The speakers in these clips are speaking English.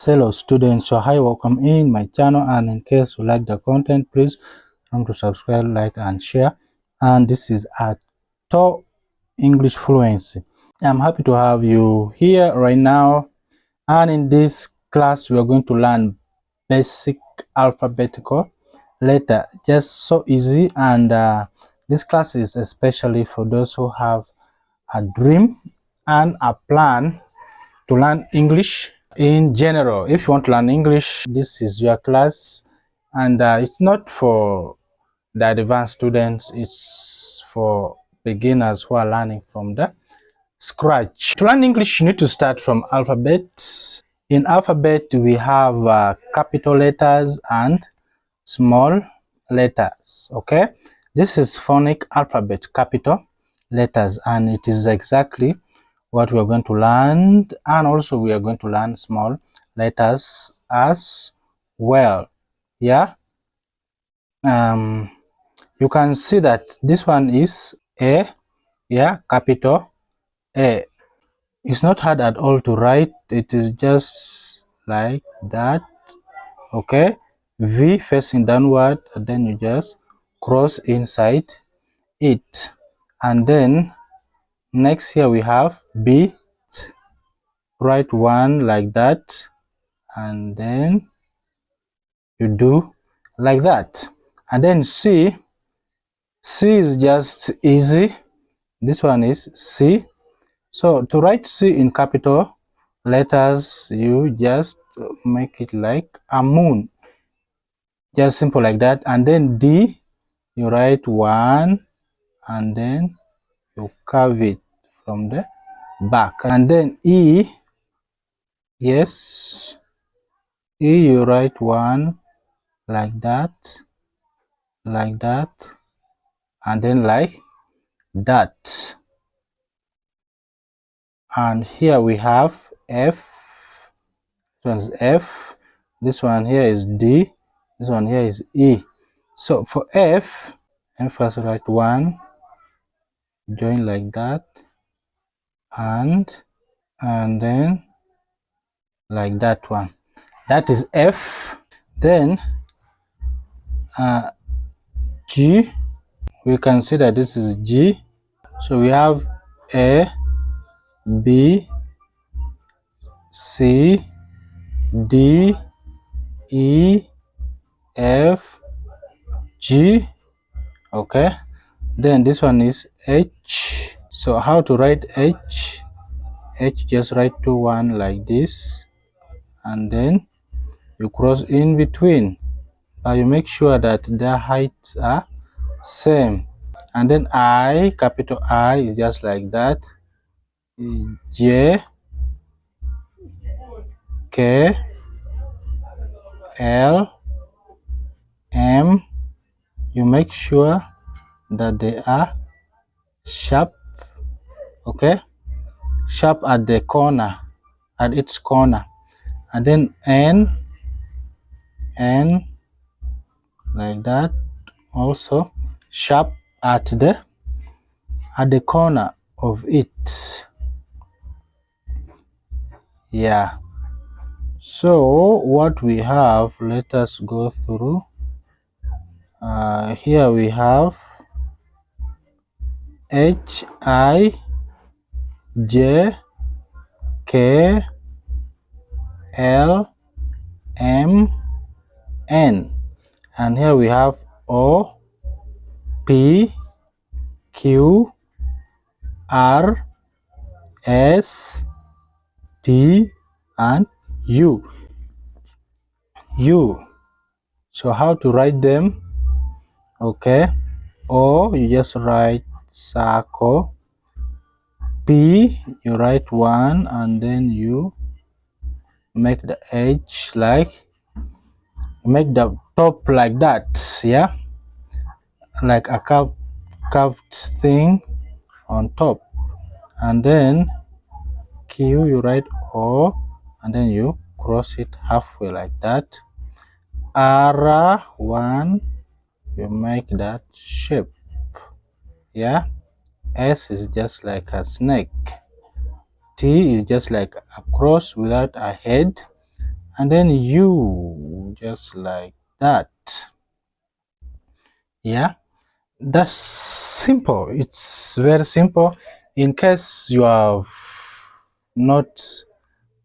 Hello students, so hi, welcome in my channel, and in case you like the content, please remember to subscribe, like and share. And this is Ato English Fluency. I'm happy to have you here right now, and in this class we are going to learn basic alphabetical letter, just so easy. And this class is especially for those who have a dream and a plan to learn English in general. If you want to learn English, this is your class. And it's not for the advanced students, it's for beginners who are learning from the scratch. To learn English, you need to start from alphabet. In alphabet, we have capital letters and small letters. Okay, this is phonic alphabet, capital letters, and it is exactly what we are going to learn. And also we are going to learn small letters as well. Yeah, you can see that this one is A. Yeah, capital A. It's not hard at all to write, it is just like that. Okay, V facing downward, and then you just cross inside it. And then next here we have B, write one like that, and then you do like that. And then C is just easy. This one is C. So to write C in capital letters, you just make it like a moon, just simple like that. And then D, you write one, and then you curve it from the back. And then E, yes, E, you write one like that, and then like that. And here we have F. This one is F, this one here is D, this one here is E. So for F, and first write one, join like that, and then like that one. That is F. Then G, we can see that this is G. So we have A, B, C, D, E, F, G. Okay, then this one is H. So how to write H? H, just write one like this, and then you cross in between. You make sure that their heights are same. And then I, capital I, is just like that. J, K, L, M. You make sure that they are sharp. Okay, sharp at the corner, at its corner. And then N like that, also sharp at the corner of it. Yeah, so what we have, let us go through. Here we have H, I, J, K, L, M, N. And here we have O, P, Q, R, S, T, and U. So how to write them? Okay, O, you just write circle. P, you write one, and then you make the edge like, make the top like that. Yeah, like a curved thing on top. And then Q, you write O, and then you cross it halfway like that. R, one, you make that shape. Yeah, S is just like a snake. T is just like a cross without a head. and then U, just like that. Yeah, that's simple. It's very simple. In case you have not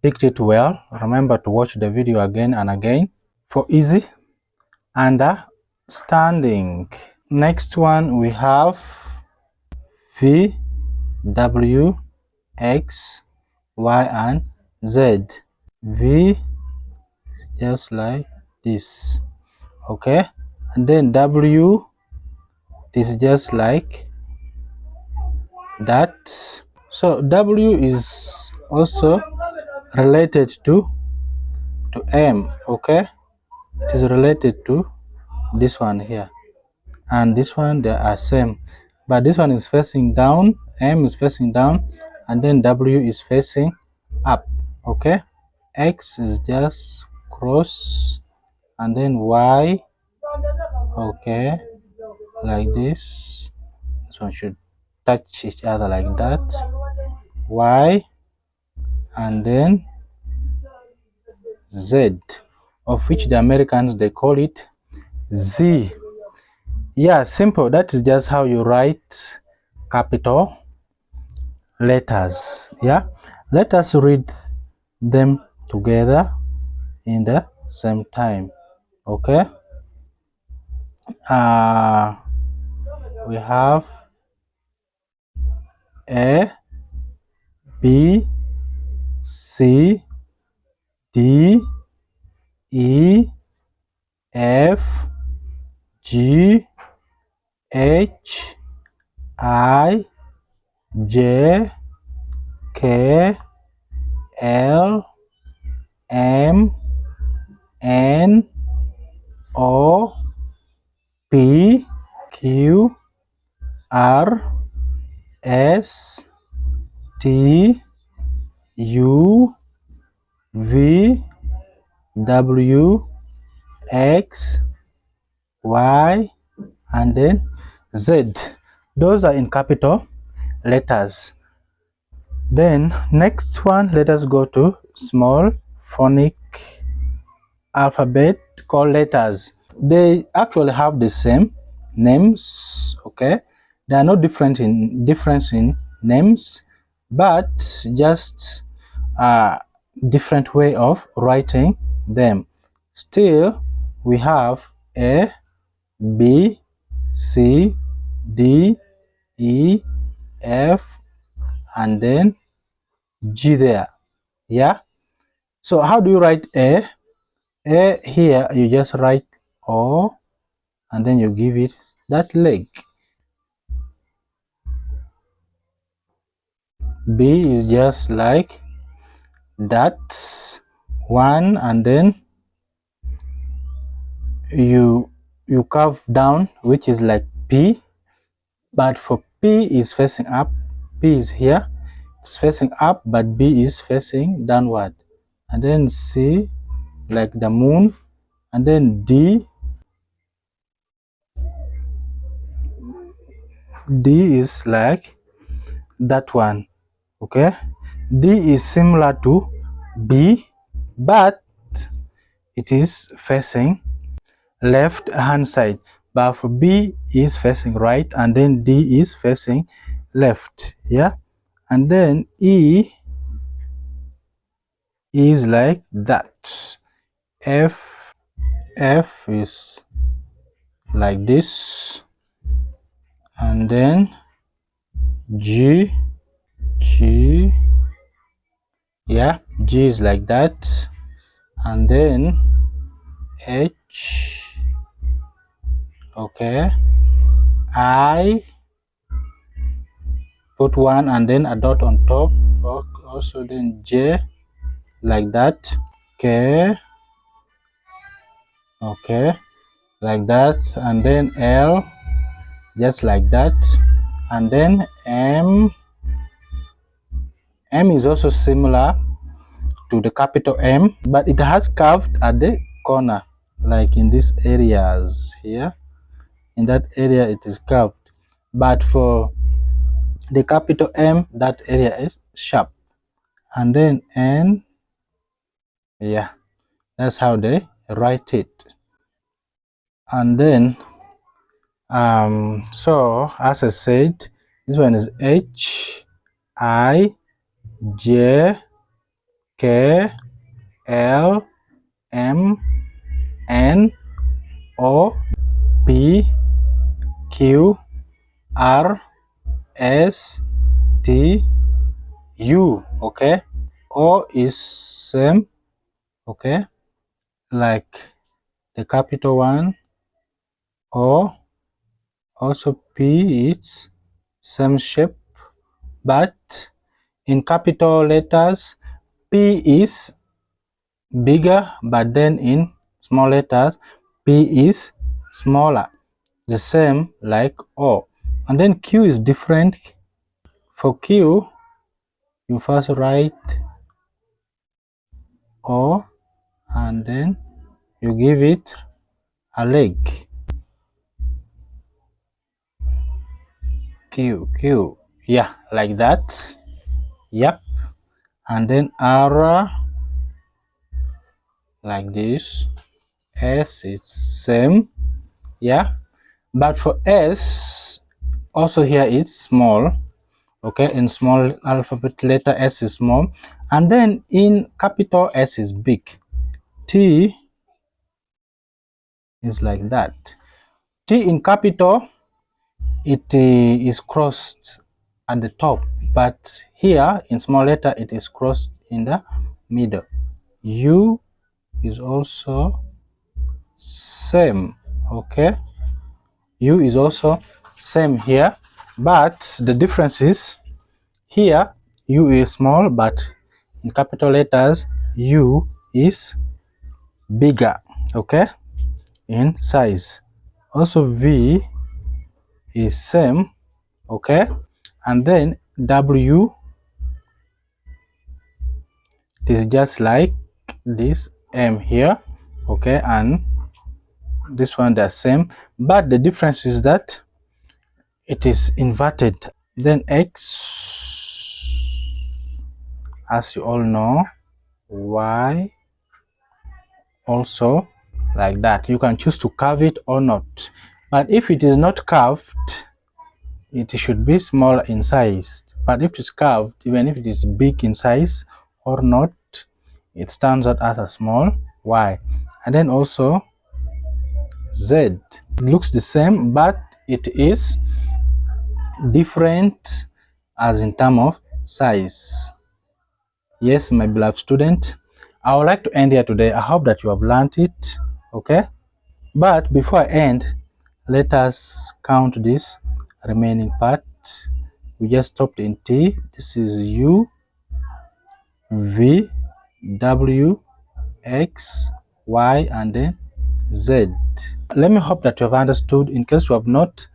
picked it well, remember to watch the video again and again for easy understanding. Next one we have V, W, X, Y, and Z. V, just like this. Okay, and then W is just like that. So W is also related to M. Okay, it is related to this one here, and this one they are same, but this one is facing down, M is facing down, and then W is facing up. Okay, X is just cross, and then Y, okay, like this. This one should touch each other like that. Y, and then Z, of which the Americans they call it Z. Yeah, simple. That is just how you write capital letters. Yeah, let us read them together in the same time. Okay, we have A, B, C, D, E, F, G, H, I, J, K, L, M, N, O, P, Q, R, S, T, U, V, W, X, Y, and then Z. Those are in capital letters. Then next one, let us go to small phonic alphabet called letters. They actually have the same names. Okay, they are no difference in names, but just a different way of writing them. Still, we have A, B, C, D, E, F, and then G there. Yeah, so how do you write A? A here you just write O, and then you give it that leg. B is just like that one, and then you curve down, which is like P, but for P is facing up. P is here, it's facing up, but B is facing downward. And then C, like the moon, and then D is like that one. Okay, D is similar to B, but it is facing left hand side, but for B is facing right, and then D is facing left. Yeah, and then E is like that. F is like this, and then G, yeah, G is like that, and then H, okay, I, put one and then a dot on top, also then J, like that, K, okay, like that, and then L, just like that, and then M is also similar to the capital M, but it has curved at the corner, like in these areas here. In that area it is curved, but for the capital M, that area is sharp. And then N, yeah, That's how they write it. And then so as I said, this one is H I J K L M N O P Q R S T U. Okay, O is same, okay, like the capital one. O, also P, it's same shape, but in capital letters P is bigger, but then in small letters P is smaller, the same like O. And then Q is different. For Q, you first write O and then you give it a leg. Q, yeah, like that. Yep. And then R, like this. S is same, yeah, but for S also here it's small, okay, in small alphabet letter S is small, and then in capital S is big. T is like that. T in capital, it is crossed at the top, but here in small letter it is crossed in the middle. U is also same, okay, U is also same here, but the difference is here U is small, but in capital letters U is bigger, okay, in size. Also V is same, okay, and then W, it is just like this M here, okay, and this one they're same, but the difference is that it is inverted. Then X, as you all know, Y also like that. You can choose to curve it or not, but if it is not curved, it should be smaller in size, but if it's curved, even if it is big in size or not, it stands out as a small Y. And then also Z, it looks the same, but it is different as in terms of size. Yes, my beloved student, I would like to end here today. I hope that you have learned it, okay, but before I end, let us count this remaining part. We just stopped in T. This is U, V, W, X, Y, and then Z. Let me hope that you have understood. In case you have not,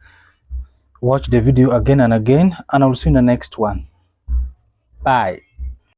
watch the video again and again, and I will see you in the next one. Bye.